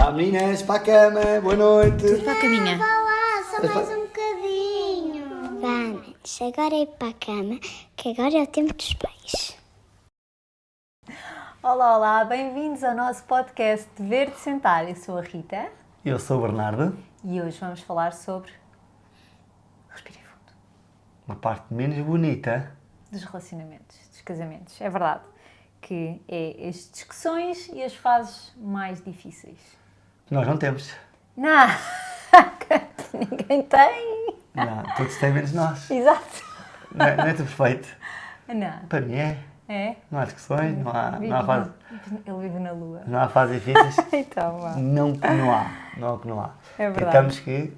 Vá, meninas, para a cama, boa noite. Tudo para a caminha. Vá lá, só mais um bocadinho. Vá, manos, agora é ir para a cama, que agora é o tempo dos pais. Olá, olá, bem-vindos ao nosso podcast Verde Sentar. Eu sou a Rita Eu sou o Bernardo. e hoje vamos falar sobre respirem fundo, Uma parte menos bonita. dos relacionamentos, dos casamentos. É verdade que é as discussões e as fases mais difíceis. Que nós não temos. Não, ninguém tem. Não, todos têm menos nós. Exato. Não é tudo perfeito. Não, Para mim é. é? Não há discussões, não há fase. Ele vive na lua. Não há fases difíceis. Então, vá. Não que não há. Não que não há. É verdade. Tentamos que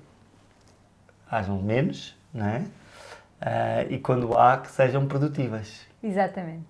hajam menos, não é? E quando há, que sejam produtivas. Exatamente.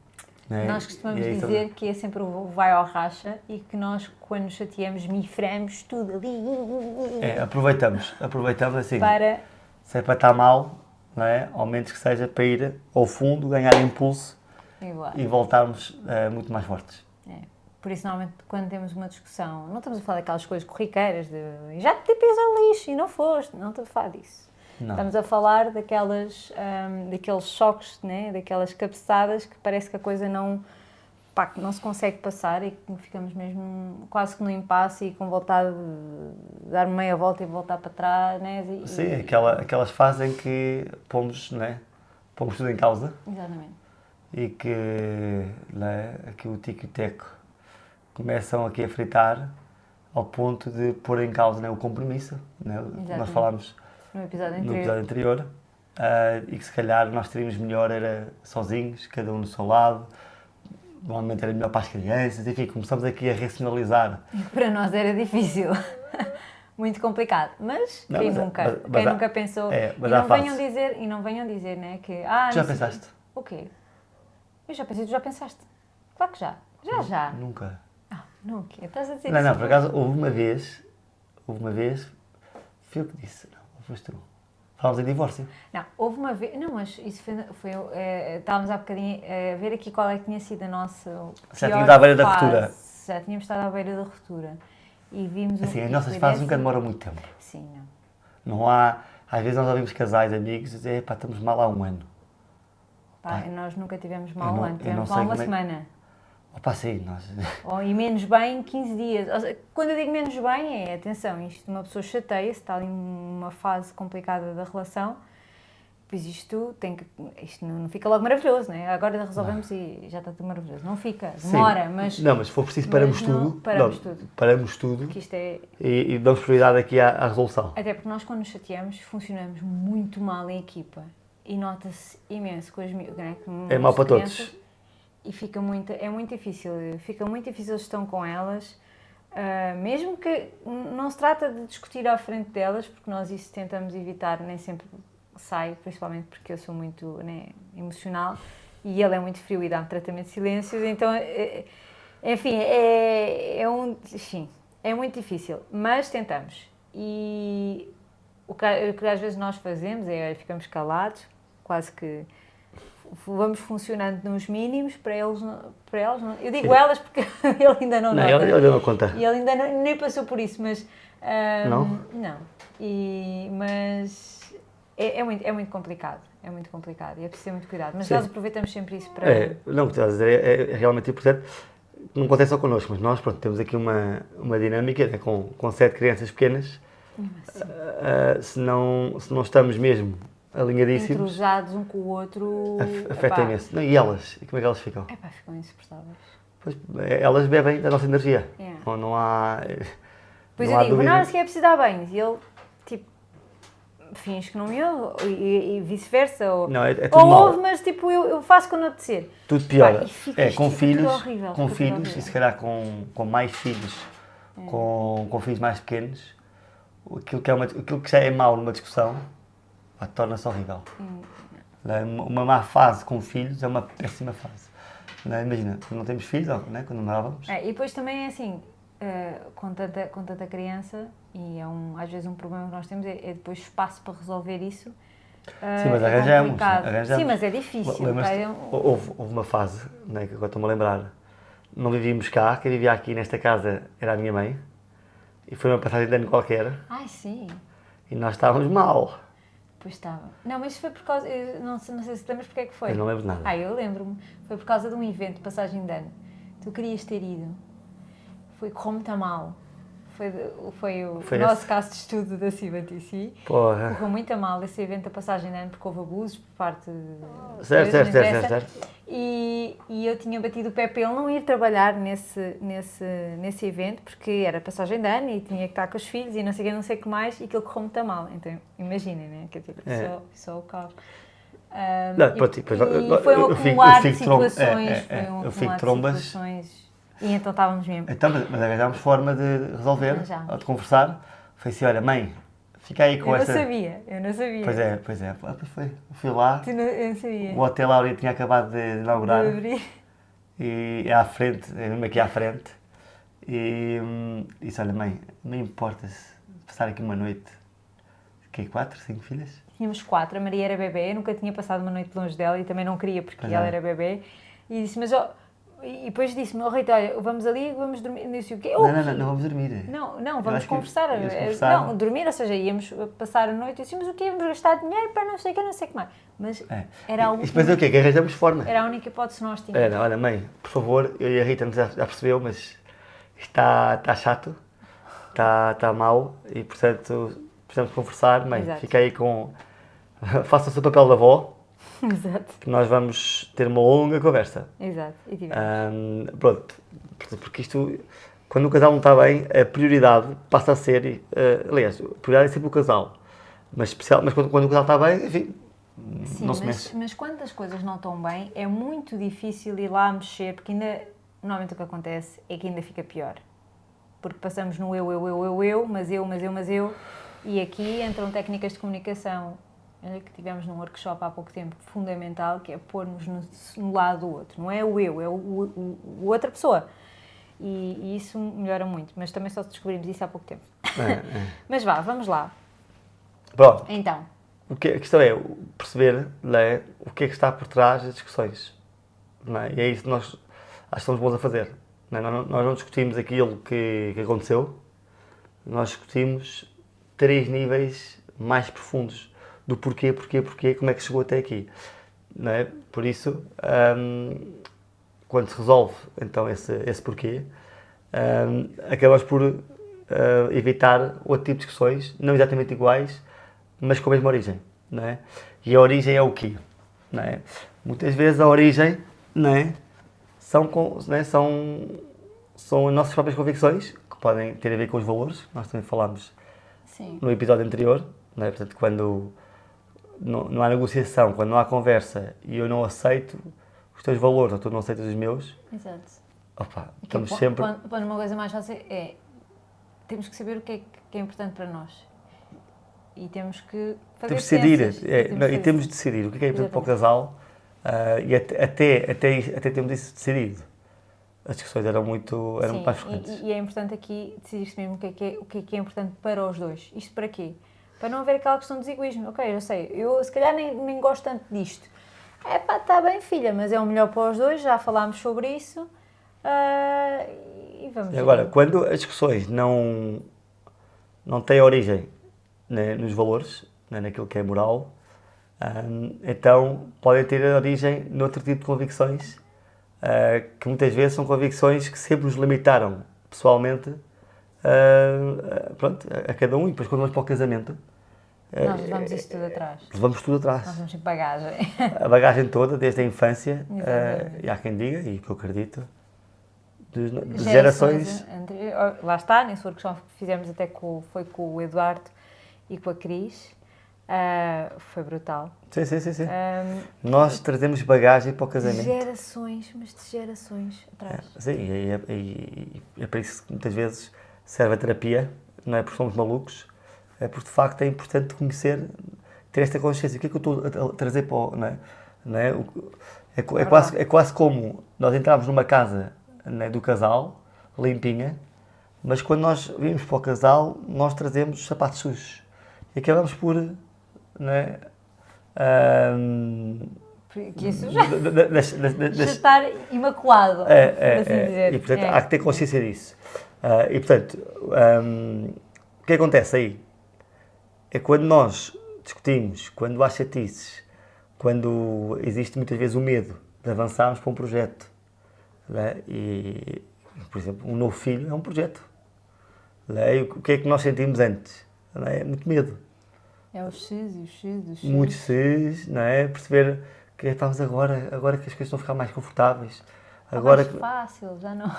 Não é? Nós costumamos E aí dizer que é sempre o vai ao racha e que nós, quando nos chateamos, miframos tudo ali aproveitamos assim. para... Se é para estar mal, não é? Ao menos que seja para ir ao fundo, ganhar impulso Igual. e voltarmos muito mais fortes. É. Por isso, normalmente, quando temos uma discussão, não estamos a falar daquelas coisas corriqueiras de já te pis ao lixo e não foste, não estamos a falar disso. Não. Estamos a falar daqueles choques, né? Daquelas cabeçadas que parece que a coisa que não se consegue passar e que ficamos mesmo quase que no impasse e com vontade de dar meia volta e voltar para trás, né? Sim, aquelas fases em que pomos, não é? Pomos tudo em causa Exatamente. e que, não é? Aqui o tico e o teco começam aqui a fritar ao ponto de pôr em causa, não é? O compromisso, não é? Nós Exatamente. falámos No episódio no anterior. episódio anterior e que se calhar nós teríamos melhor era sozinhos, cada um no seu lado, normalmente era melhor para as crianças, enfim, começamos aqui a racionalizar. Para nós era difícil. Muito complicado. Mas Não, quem mas nunca pensou... mas e, há não fases. venham dizer, né, que... Já não sei pensaste? O quê? Eu já pensei, tu já pensaste? Claro que já. Já. Nunca. Nunca. Estás a dizer Não, isso? por acaso, houve uma vez, fui eu que disse, não, foste tu. Falámos em divórcio. Não, houve uma vez... Não, mas isso estávamos há bocadinho a ver aqui qual é que tinha sido a nossa Já pior tínhamos à beira da fase. ruptura. Já tínhamos estado à beira da ruptura. E vimos... Assim, as nossas fases nunca demoram muito tempo. Sim, não. Não há, às vezes nós ouvimos casais, amigos, dizer, pá, estamos mal há um ano. Pá, nós nunca tivemos mal eu um não- ano, eu não tivemos sei mal uma como é- semana. Opa, sim, nós... E menos bem 15 dias. Ou seja, quando eu digo menos bem, atenção, isto uma pessoa chateia-se, está ali numa fase complicada da relação, pois isto não fica logo maravilhoso, não é? Agora resolvemos e já está tudo maravilhoso. Não fica, demora, Sim. mas... Não, mas se for preciso, paramos mas não- tudo. paramos Não, tudo. Paramos tudo que isto é... e damos prioridade aqui à resolução. Até porque nós, quando nos chateamos, funcionamos muito mal em equipa. E nota-se imenso com as miúdas, né? É mau para todos. E é muito difícil, fica muito difícil a gestão com elas, mesmo que não se trata de discutir à frente delas, porque nós isso tentamos evitar, nem sempre sai, principalmente porque eu sou muito, né, emocional e ele é muito frio e dá-me tratamento de silêncio, então, enfim, é muito difícil, mas tentamos. E o que às vezes nós fazemos é ficamos calados, quase que vamos funcionando nos mínimos para eles não, eu digo Sim. elas porque ele ainda não Não, nota. ele não conta. E ele ainda nem passou por isso, mas Não? Não. Mas é muito complicado, e é preciso ter muito cuidado, mas Sim. nós aproveitamos sempre isso para... Não, o que estás a dizer é realmente importante. Não acontece só connosco, mas nós, pronto, temos aqui uma dinâmica, né, com 7 crianças pequenas. Se não estamos mesmo alinhadíssimos, Entrosados um com o outro... afeta epá, imenso. Não, e elas? E como é que elas ficam? ficam insuportáveis. Pois, elas bebem da nossa energia. Yeah. Não há. Pois não eu há digo, dúvida. não, se é preciso dar banho. E ele, tipo, finge que não me ouve, e vice-versa. Ou, Não, é tudo ou mau. ouve, mas tipo, eu faço quando apetecer. Tudo piora. Pá, e fica isto Com tudo filhos, horrível, com fica tudo filhos horrível. e se calhar com mais filhos, com filhos mais pequenos, aquilo que já é mau numa discussão, pá, torna-se horrível. Não é? Uma má fase com filhos é uma péssima fase. Não é? Imagina, quando não temos filhos, não é? Quando namorávamos. E depois também é assim, com tanta criança, e às vezes um problema que nós temos é depois espaço para resolver isso. Sim, mas é arranjamos, complicado. arranjamos. Sim, mas é difícil. Lembras-te? Houve uma fase, né, que agora estou-me a lembrar, não vivíamos cá, quem vivia aqui nesta casa era a minha mãe, e foi uma passagem de ano qualquer, Ai, sim. e nós estávamos mal. Pois estava. Não, mas foi por causa. Eu não sei se te lembras porque é que foi. Eu não lembro nada. Ah, eu lembro-me. Foi por causa de um evento de passagem de ano. Tu querias ter ido. Correu muito a mal. Foi o Foi nosso esse? caso de estudo da CIBTC. Porra. Correu muito a mal esse evento da passagem de ano porque houve abusos por parte de. Certo, coisas, certo, não certo, interessa. certo. E eu tinha batido o pé para ele não ir trabalhar nesse evento porque era passagem de ano e tinha que estar com os filhos e não sei o que mais e aquilo correu muito a mal. Então, imaginem, né? Quer dizer, só o caos. Não, pronto, e depois E foi um eu fico- acumular eu de fico trom- situações. é, é, Foi um eu fico acumular de trombas. situações. E então estávamos mesmo. Então, mas arranjámos forma de resolver, Arranjámos. ou de conversar. Foi assim, olha, mãe, fica aí com Eu não essa... sabia. Pois é. Ah, pois foi. Eu fui lá, Eu não sabia. o Hotel Áurea tinha acabado de inaugurar. De abrir. E é à frente, é mesmo aqui à frente. E disse, olha mãe, não importa-se passar aqui uma noite. Que 4, 5 filhas? Tínhamos 4, a Maria era bebê, eu nunca tinha passado uma noite longe dela e também não queria porque Pois ela é. era bebê. E disse, mas e depois disse-me, Rita, olha, vamos ali, vamos dormir. Eu disse, o quê? Não vamos dormir. Não, Eu vamos acho que conversar. íamos conversar. Não, dormir, ou seja, íamos passar a noite. Eu disse, mas o quê? Vamos gastar dinheiro para não sei o que, não sei o que mais. Mas era a E depois é o quê? Que arranjamos forma. Era a única hipótese que nós tínhamos. Era, olha mãe, por favor, eu e a Rita já percebeu, mas está chato, está mau e portanto precisamos conversar, mãe, Exato. fica aí com... Faça o seu papel de avó, Exato. que nós vamos ter uma longa conversa. Exato. E tivemos. Pronto, porque isto, quando o casal não está bem, a prioridade passa a ser, aliás, a prioridade é sempre o casal, mas quando o casal está bem, enfim, Sim, não se mexe. mas quando as coisas não estão bem, é muito difícil ir lá mexer, porque ainda, normalmente o que acontece é que ainda fica pior. Porque passamos no mas eu, e aqui entram técnicas de comunicação que tivemos num workshop há pouco tempo, fundamental, que é pôr-nos no lado do outro. Não é o eu, é o outra pessoa. E isso melhora muito, mas também só descobrimos isso há pouco tempo. Mas vamos lá. Pronto, Então, a questão é perceber, não é, o que é que está por trás das discussões. Não é? E é isso que nós acho que somos bons a fazer. Não é? Nós não discutimos aquilo que aconteceu, nós discutimos 3 níveis mais profundos do porquê, como é que chegou até aqui. Não é? Por isso, quando se resolve então esse porquê, acabamos por evitar outro tipo de discussões, não exatamente iguais, mas com a mesma origem. Não é? E a origem é o quê? Não é? Muitas vezes a origem, não é? São as nossas próprias convicções, que podem ter a ver com os valores, nós também falámos sim. no episódio anterior, não é? Portanto, quando não há negociação, quando não há conversa e eu não aceito os teus valores ou tu não aceitas os meus, Exato. opa, estamos sempre... Quando uma coisa mais fácil temos que saber o que é importante para nós. E temos que fazer Temos de decidir, ciências, e temos de decidir o que é importante para o casal e até temos isso decidido. As discussões eram muito mais frequentes. E é importante aqui decidir-se mesmo o que é importante para os dois. Isto para quê? Para não haver aquela questão de egoísmo. Ok, eu sei, eu se calhar nem gosto tanto disto. Está bem filha, mas é o melhor para os dois, já falámos sobre isso e vamos E agora, ver. quando as discussões não têm origem, né, nos valores, né, naquilo que é moral, então podem ter origem noutro tipo de convicções, que muitas vezes são convicções que sempre nos limitaram pessoalmente a cada um, e depois quando vamos para o casamento Nós levamos isso tudo atrás. levamos tudo atrás. Nós vamos em bagagem. A bagagem toda, desde a infância, Exatamente. e há quem diga, e que eu acredito, de gerações. Lá está, nesse workshop que fizemos até foi com o Eduardo e com a Cris. Foi brutal. Sim. Nós trazemos bagagem para o De casamento. gerações, mas de gerações atrás. Sim, e é para isso que muitas vezes serve a terapia, não é porque somos malucos, é porque de facto é importante conhecer, ter esta consciência. O que é que eu estou a trazer para o... Não é? É quase como nós entrarmos numa casa, não é, do casal, limpinha, mas quando nós vimos para o casal, nós trazemos os sapatos sujos. E acabamos por... Não é? Que isso já estar imaculado, assim dizer. E portanto há que ter consciência disso. E portanto, o que acontece aí? É quando nós discutimos, quando há chatices, quando existe muitas vezes o medo de avançarmos para um projeto, né? E, por exemplo, um novo filho é um projeto. Né? E o que é que nós sentimos antes? Né? É muito medo. É o X e o X e o X. Muitos Cs, não é? Perceber que estamos agora que as coisas estão a ficar mais confortáveis. Agora Mais fácil, já não.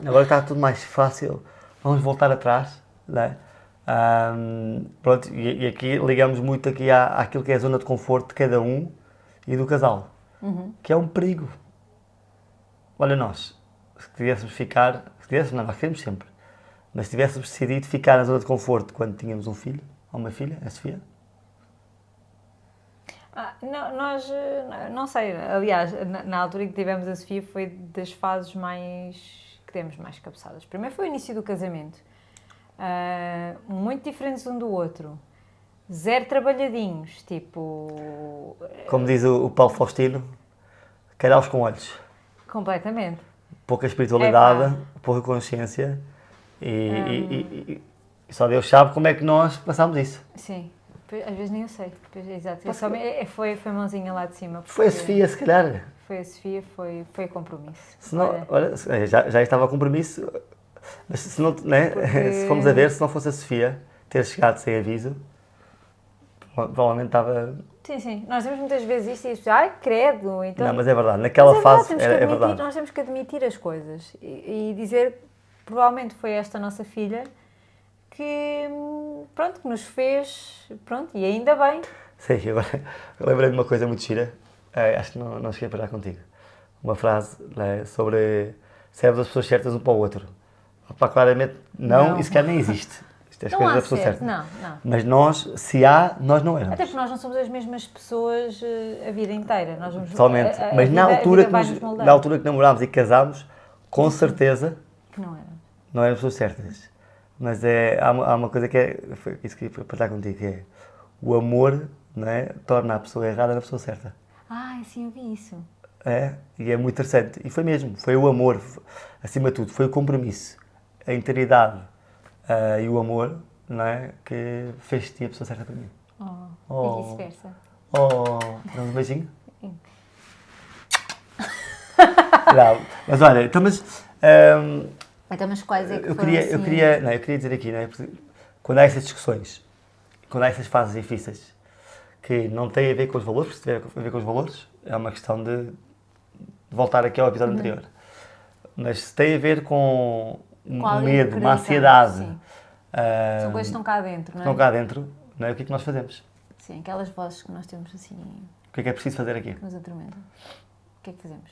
Agora está tudo mais fácil, vamos voltar atrás, não é? Pronto, e aqui ligamos muito aqui àquilo que é a zona de conforto de cada um e do casal, que é um perigo. Olha nós, se tivéssemos não, nós queremos sempre, mas se tivéssemos decidido ficar na zona de conforto quando tínhamos um filho, ou uma filha, a Sofia, Nós, não sei, aliás, na altura em que tivemos a Sofia foi das fases que temos mais cabeçadas. Primeiro foi o início do casamento, muito diferentes um do outro, zero trabalhadinhos, tipo... como diz o Paulo Faustino, caraus com olhos, Completamente. pouca espiritualidade, pouca consciência e só Deus sabe como é que nós passámos isso. Sim, às vezes nem eu sei, exato. Foi a mãozinha lá de cima. Foi a Sofia, se calhar. Foi a Sofia, foi compromisso. Senão, olha, já estava a compromisso, mas se, não, né? Se formos a ver, se não fosse a Sofia ter chegado sem aviso, provavelmente estava... Sim, nós temos muitas vezes isto e as pessoas, ai, credo, então... Não, mas é verdade, naquela fase é verdade. Nós temos que admitir as coisas e dizer, provavelmente foi esta nossa filha que, pronto, que nos fez, pronto, e ainda bem. Sim, agora eu lembrei de uma coisa muito gira, acho que não cheguei a parar contigo. Uma frase, né, sobre serve as pessoas certas um para o outro. Opa, claramente não, e sequer nem existe. Isto é as coisas da pessoa certa. Não. Mas nós, se há, nós não éramos. Até porque nós não somos as mesmas pessoas a vida inteira. Nós vamos, Totalmente. Mas na altura que namorámos e casámos, com certeza que não era. Não eram pessoas certas. Mas há uma coisa que foi isso que eu queria partilhar contigo, que é o amor, não é, torna a pessoa errada na pessoa certa. Sim, eu vi isso. E é muito interessante. E foi mesmo, foi o amor, acima de tudo, foi o compromisso, a integridade e o amor, não é, que fez-te a pessoa certa para mim. E vice-versa. Damos um beijinho? Não, mas olha, então mas quais é que eu foram queria dizer aqui, não é, quando há essas discussões, quando há essas fases difíceis, que não têm a ver com os valores, porque se tiver a ver com os valores, é uma questão de voltar aqui ao episódio anterior. Mas se tem a ver com um medo, uma ansiedade... São coisas que estão cá dentro, não é? Estão cá dentro, não é? O que é que nós fazemos? Sim, aquelas vozes que nós temos assim... O que é preciso fazer aqui? Que nos atormentam. O que é que fazemos?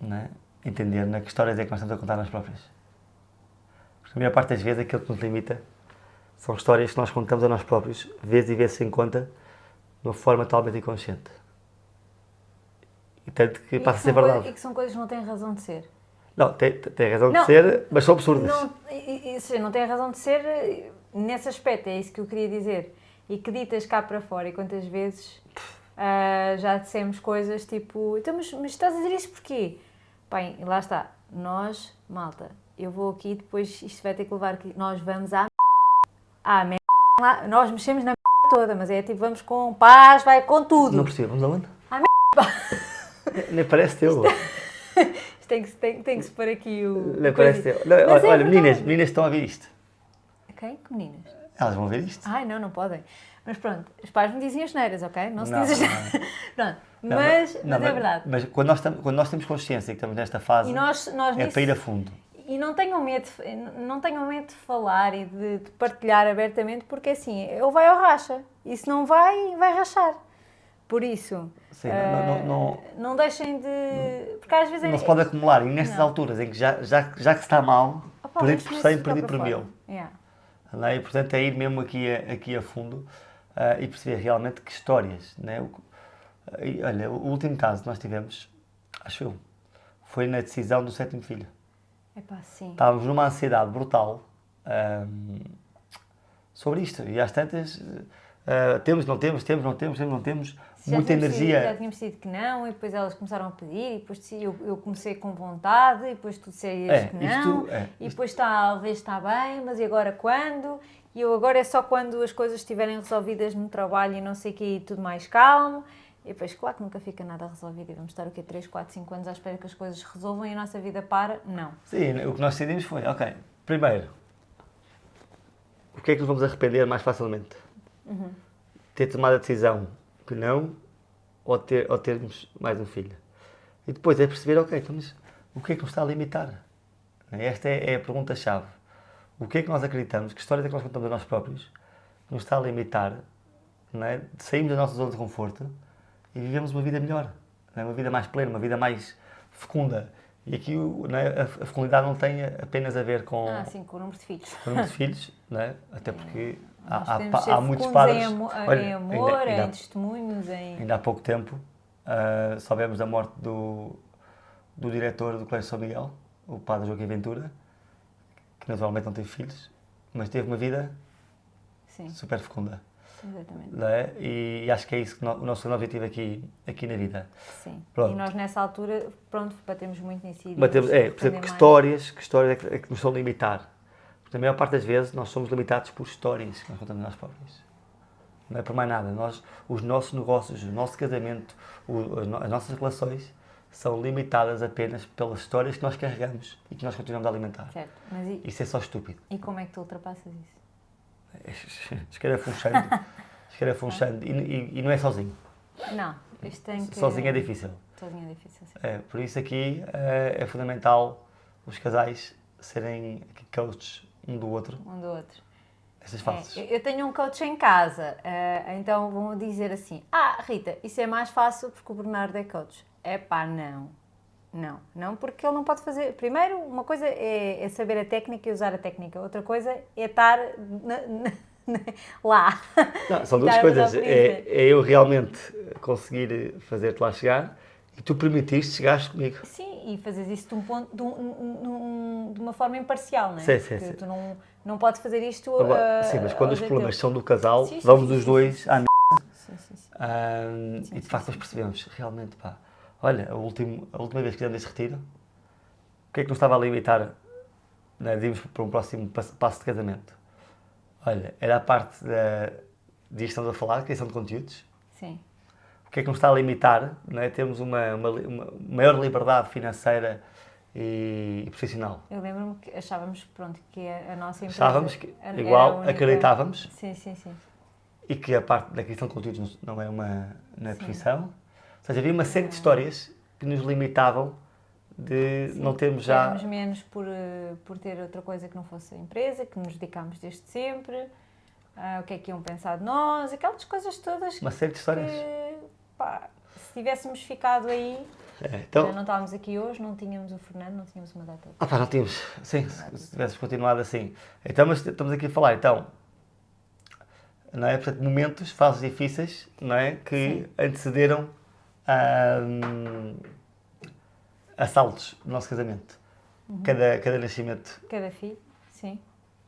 Não é? Entender, que histórias é que nós estamos a contar nós próprios. Porque a maior parte das vezes aquilo que nos limita são histórias que nós contamos a nós próprios, vezes e vezes sem conta, de uma forma totalmente inconsciente. E tanto que passa a ser verdade. E que são coisas que não têm razão de ser. Não, tem razão de ser, mas são absurdas. Não tem razão de ser nesse aspecto, é isso que eu queria dizer. E que ditas cá para fora, e quantas vezes já dissemos coisas tipo, então, mas estás a dizer isso porquê? Bem, lá está, nós, malta, eu vou aqui, depois isto vai ter que levar aqui, nós vamos lá, nós mexemos na toda, mas é tipo, vamos com paz, vai com tudo. Não percebo, vamos aonde? Nem parece teu. Tem que se pôr aqui o... Não parece teu. Olha, meninas estão a ver isto. Quem? Que meninas? Elas vão ver isto. Não podem. Mas pronto, os pais me dizem as neiras, ok? Não se diz as neiras. Pronto, mas é verdade. Mas quando nós temos consciência que estamos nesta fase, e nós é para ir a fundo. E não tenham medo de falar e de partilhar abertamente, porque assim, ou vai ou racha. E se não vai rachar. Por isso, sim, não deixem de... Porque às vezes... Não se pode acumular. E nestas alturas em que já que se está mal, perdido por 100, perdido por 1000. E portanto é ir mesmo aqui a fundo e perceber realmente que histórias. Né? Olha, o último caso que nós tivemos, acho eu, foi na decisão do 7º filho. Sim. Estávamos numa ansiedade brutal sobre isto. E às tantas, Temos, não temos, temos, não temos, temos, não temos. Já Muita tínhamos energia. já tínhamos decidido que não, e depois elas começaram a pedir, e depois eu comecei com vontade, e depois tu disseste que não, e depois talvez está bem, mas e agora quando? E eu agora é só quando as coisas estiverem resolvidas no trabalho e não sei o quê, e tudo mais calmo. E depois, claro que nunca fica nada resolvido, e vamos estar o quê? 3, 4, 5 anos à espera que as coisas se resolvam e a nossa vida para? Não. Sim, o que nós decidimos foi, ok, primeiro, o que é que nos vamos arrepender mais facilmente? Ter tomado a decisão que não, ou termos mais um filho. E depois é perceber, ok, então, mas o que é que nos está a limitar? Esta é a pergunta-chave. O que é que nós acreditamos, que histórias é que nós contamos a nós próprios, que nos está a limitar, não é? Saímos da nossa zona de conforto e vivemos uma vida melhor, não é? Uma vida mais plena, uma vida mais fecunda. E aqui não é? A fecundidade não tem apenas a ver com, Sim, com o número de filhos. com o número de filhos, não é? Até porque Nós há podemos ser muitos fecundos padres. em amor, em testemunhos, em... Ainda há pouco tempo soubemos da morte do diretor do Colégio São Miguel, o padre Joaquim Ventura, que naturalmente não teve filhos, mas teve uma vida Sim, super fecunda. exatamente. Não é? E acho que é isso que o nosso objetivo aqui na vida. Sim. Pronto. E nós nessa altura, pronto, batemos muito nisso. E Batemos, devíamos por exemplo, aprender que histórias é que nos estão a limitar? Porque a maior parte das vezes nós somos limitados por histórias que nós contamos a nós próprios. Não é por mais nada. Os nossos negócios, o nosso casamento, as nossas relações são limitadas apenas pelas histórias que nós carregamos e que nós continuamos a alimentar. Certo, mas Isso é só estúpido. e como é que tu ultrapassas isso? Escarafunchando. E não é sozinho. Não, isto tem que... Sozinho é difícil. Sozinho é difícil, sim. Por isso aqui é fundamental os casais serem coaches um do outro. Um do outro. Estas fases. Eu tenho um coach em casa, então vão dizer assim, Rita, isso é mais fácil porque o Bernardo é coach. Não, porque ele não pode fazer... Primeiro, uma coisa é saber a técnica e usar a técnica, outra coisa é estar lá. Não, são duas coisas, é eu realmente conseguir fazer-te lá chegar e tu permitiste chegares comigo. Sim, e fazes isso de um ponto, de uma forma imparcial, não é? Sim. Porque tu não podes fazer isto... Sim, mas quando os problemas são do casal, Sim, vamos sim, os dois à Sim. e de facto nós percebemos, realmente, pá, olha, a última vez que fizemos esse retiro, o que é que nos estava a limitar, né, de irmos para um próximo passo de casamento? Olha, era a parte disto que estamos a falar, criação de conteúdos. Sim. O que é que nos está a limitar, né? Termos uma maior liberdade financeira e profissional. Eu lembro-me que achávamos, pronto, que a nossa empresa... Achávamos que, era igual, a única... acreditávamos. Sim. E que a parte da criação de conteúdos não é profissão. Ou seja, havia uma série de histórias que nos limitavam de não termos já... Éramos menos por ter outra coisa que não fosse a empresa, que nos dedicámos desde sempre, o que é que iam pensar de nós, aquelas coisas todas Uma série de histórias. que, pá, se tivéssemos ficado aí, Então, não estávamos aqui hoje, não tínhamos o Fernando, não tínhamos uma data. não tínhamos. Sim, se tivéssemos continuado assim. Então, mas estamos aqui a falar, então, não é? Portanto, momentos, fases difíceis, não é? Que antecederam assaltos no nosso casamento. Cada nascimento. Cada filho, sim.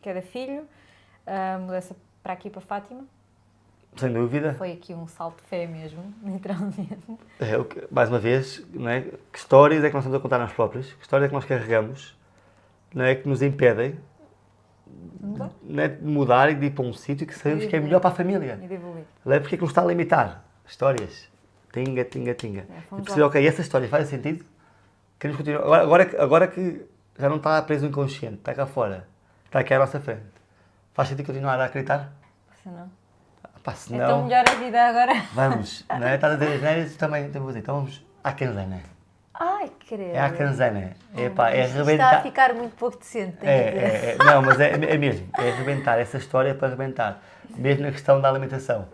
Cada filho. Mudança para aqui, para Fátima. Sem dúvida. Foi aqui um salto de fé mesmo, literalmente. Mais uma vez, não é? Que histórias é que nós estamos a contar nós próprios? Que histórias é que nós carregamos? Não é? Que nos impedem de mudar e de ir para um sítio que sabemos que é melhor para a família. E de evoluir. Não é? Porque é que nos está a limitar? Histórias. Tinga. E perceber, ok, essa história faz sentido? Queremos continuar. Agora que já não está preso no inconsciente, está cá fora, está aqui à nossa frente. Faz sentido continuar a acreditar? Se não. Se não, Então melhor a vida agora. vamos, não é? Estás a dizer as neiras também, então vamos à canzana. Ai, credo. É à canzana. É Está a arrebentar. ficar muito pouco decente, tenho que dizer. Não, mas é mesmo. É arrebentar. Essa história é para arrebentar. Mesmo na questão da alimentação.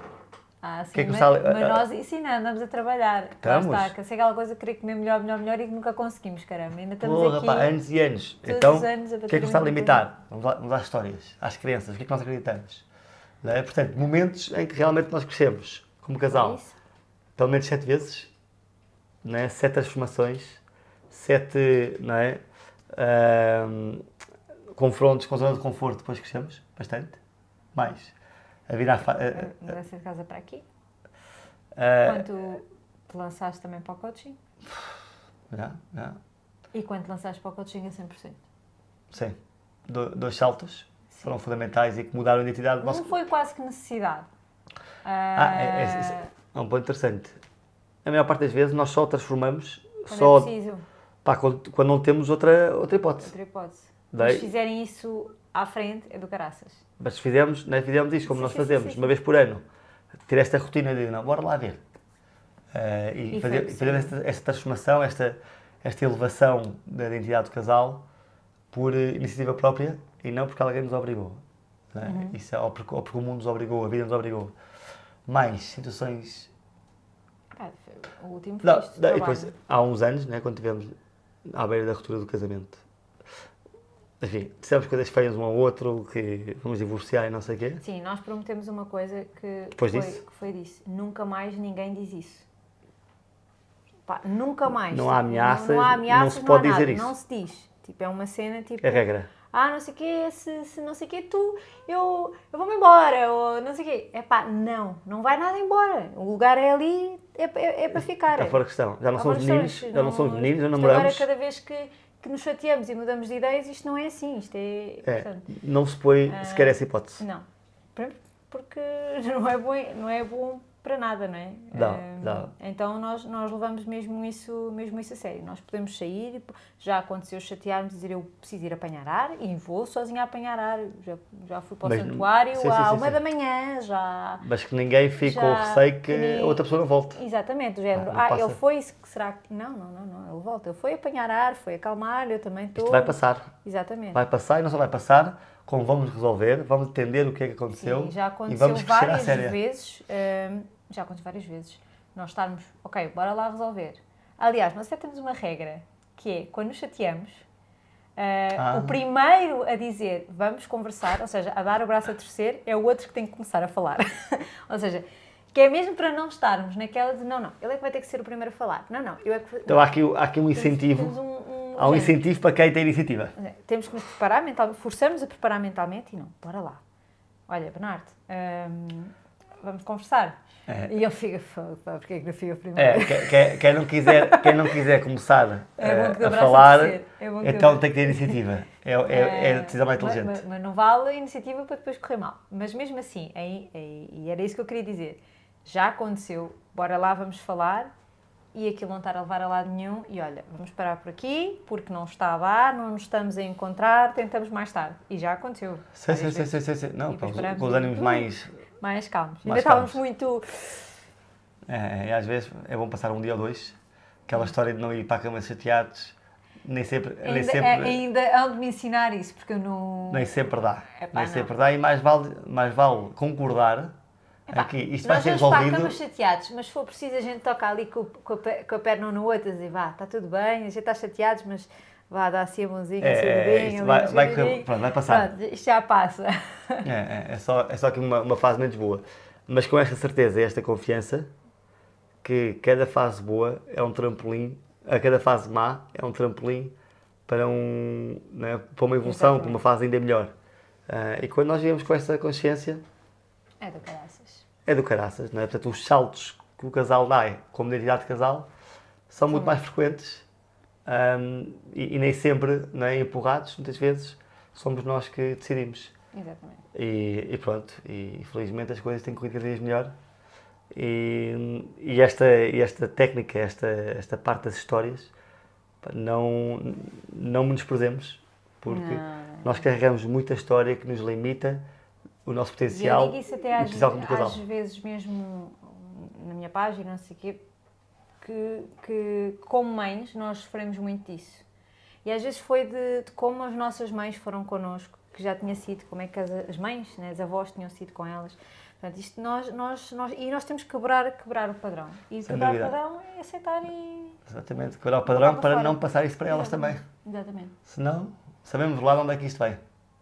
Sim, que é que mas, está- mas nós andamos a trabalhar. Estamos. Lá está, que sei aquela coisa, querer comer melhor e que nunca conseguimos, caramba. Ainda estamos Porra, aqui. pá, anos e anos. todos Então, os anos a o que é bater que nos está a muito limitar? Vamos às histórias, às crenças. O que é que nós acreditamos? Não é? Portanto, momentos em que realmente nós crescemos como casal. Isso. Pelo menos 7 vezes. Não é? 7 transformações. 7, não é? Confrontos com zona de conforto, depois crescemos bastante. Mais. a vir à Mudança de casa para aqui. a- Quando te lançaste também para o coaching. já. E quando te lançaste para o coaching a 100%. Sim. Dois saltos foram fundamentais e que mudaram a identidade do Não nosso... foi quase que necessidade. É um ponto interessante. A maior parte das vezes nós só transformamos Quando é preciso. quando não temos outra hipótese. Outra hipótese. Daí- Mas se fizerem isso à frente, é do caraças. Mas fizemos isto como Sim, nós sim, fazemos, sim. uma vez por ano. Ter esta rotina de, não, bora lá ver. E E foi fazer possível. esta transformação, esta elevação da identidade do casal por iniciativa própria e não porque alguém nos obrigou. Não é? Uhum. Isso é, ou porque o mundo nos obrigou, a vida nos obrigou. Mais situações... O último foi Não, isto de e trabalho. depois, há uns anos, né, quando estivemos à beira da ruptura do casamento, enfim, dissemos coisas feias um ao outro, que vamos divorciar e não sei o quê. Sim, nós prometemos uma coisa que Depois foi, disso? que foi disso. Nunca mais ninguém diz isso. Pá, nunca mais. Não há ameaças, não há ameaças, não se pode há nada, dizer isso. Não se diz. Tipo, é uma cena tipo... É regra. não sei o quê, se não sei o quê, eu vou-me embora, ou não sei o quê. É pá, não vai nada embora. O lugar é ali, é para ficar. Está fora de questão. Já não Há somos várias meninos, questões, já não somos meninos, já isto namoramos. Agora, cada vez que nos chateamos e mudamos de ideias, isto não é assim. Isto é... portanto, Não se põe sequer essa hipótese. não. Porque não é bom para nada, não é? Não. Então nós levamos mesmo isso a sério. Nós podemos sair, já aconteceu chatearmos e dizer eu preciso ir apanhar ar e vou sozinha a apanhar ar. Já fui para o Mas, santuário sim, à sim, 1 sim. da manhã, já... Mas que ninguém fique com o Já- receio que nem- a outra pessoa não volte. Exatamente, do género, não passa. ele foi, será que... Não, ele volta. Ele foi apanhar ar, foi acalmar, eu também estou... Isto vai passar. Exatamente. Vai passar e não só vai passar, como vamos resolver, vamos entender o que é que aconteceu Sim, já e aconteceu vamos crescer à várias séria. vezes. Já aconteceu várias vezes. Nós estarmos, ok, bora lá resolver. Aliás, nós até temos uma regra, que é, quando nos chateamos, o primeiro a dizer vamos conversar, ou seja, a dar o braço a torcer, é o outro que tem que começar a falar. Ou seja, que é mesmo para não estarmos naquela de não, ele é que vai ter que ser o primeiro a falar. Não, eu é que... Então há aqui um incentivo, Temos há um género. incentivo para quem tem iniciativa. Temos que nos preparar mentalmente, forçamos a preparar mentalmente e não, bora lá. Olha, Bernardo, vamos conversar. E ele fica, porque é que não fica primeiro? Quem não quiser começar É bom que dê a braço a falar, torcer. É bom que então dê- tem que ter iniciativa. É a decisão mais inteligente. Mas não vale a iniciativa para depois correr mal. Mas mesmo assim, e era isso que eu queria dizer, já aconteceu, bora lá, vamos falar, e aquilo não estar a levar a lado nenhum, e olha, vamos parar por aqui, porque não está a dar, não nos estamos a encontrar, tentamos mais tarde. E já aconteceu. Sim. várias vezes. Não, E depois com paramos os e- ânimos mais... Mais calmos. Ainda Mais estávamos calmos. muito... E às vezes é bom passar um dia ou dois. Aquela história de não ir para a cama chateados, nem sempre Ainda hão de me ensinar isso, porque eu não... nem sempre dá. Epá, Nem não. sempre dá e mais vale concordar aqui. Isto vai Nós ser vamos para a resolvido. cama chateados, mas se for preciso a gente toca ali com a perna um no outro e dizer, vá, está tudo bem, a gente está chateados, mas vá, dá assim a mãozinha, assim, Isto vai passar. Pronto, isto já passa. É só aqui uma fase menos boa. Mas com esta certeza e esta confiança que cada fase boa é um trampolim, a cada fase má é um trampolim para, para uma evolução, Exatamente. para uma fase ainda melhor. E quando nós viemos com essa consciência, É do caraças. é do caraças, não é? Portanto, os saltos que o casal dá como identidade de casal são muito mais frequentes e nem sempre, não é, empurrados, muitas vezes somos nós que decidimos. Exatamente. E pronto, e felizmente as coisas têm corrido cada vez melhor. E esta técnica, esta parte das histórias, pá, não menosprezemos, porque Não. nós carregamos muita história que nos limita o nosso E eu potencial, digo isso até o potencial do casal. às vezes mesmo na minha página, não sei o quê, que como mães nós sofremos muito disso. E às vezes foi de como as nossas mães foram connosco, que já tinha sido, como é que as mães, né, as avós tinham sido com elas. Portanto, isto nós temos que quebrar o padrão. E Sem quebrar dúvida. o padrão é aceitar e... Exatamente, quebrar o padrão Para para fora. não passar isso para elas também. Exatamente. Senão, sabemos lá de onde é que isto vai.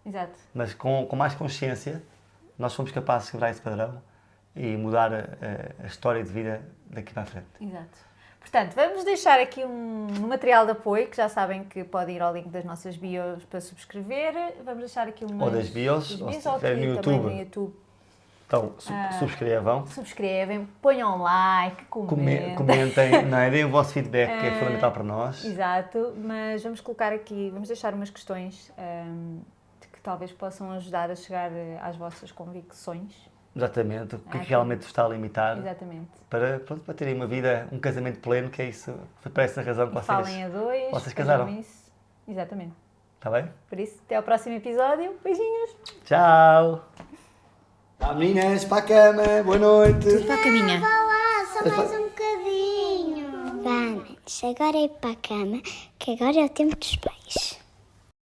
Exato. Mas com mais consciência, nós somos capazes de quebrar esse padrão e mudar a história de vida daqui para a frente. Exato. Portanto, vamos deixar aqui um material de apoio, que já sabem que podem ir ao link das nossas bios para subscrever. Vamos deixar aqui umas... Ou das bios, ou se ou estiverem aqui no também YouTube. no YouTube. Então, subscrevam, Subscrevem, ponham like, comentem, não é? Deem o vosso feedback, que é fundamental para nós. Exato, mas vamos colocar aqui, vamos deixar umas questões que talvez possam ajudar a chegar às vossas convicções. Exatamente, o que realmente vos está a limitar. Exatamente. Para terem uma vida, um casamento pleno, que é isso, para essa razão que Falem a dois. vocês casaram. Isso. Exatamente. Está bem? Por isso, até ao próximo episódio. Beijinhos. Tchau! Meninas, para a cama, boa noite! Para a caminha. Vá lá, só mais um bocadinho. Vá, manos, agora é ir para a cama, que agora é o tempo dos pais.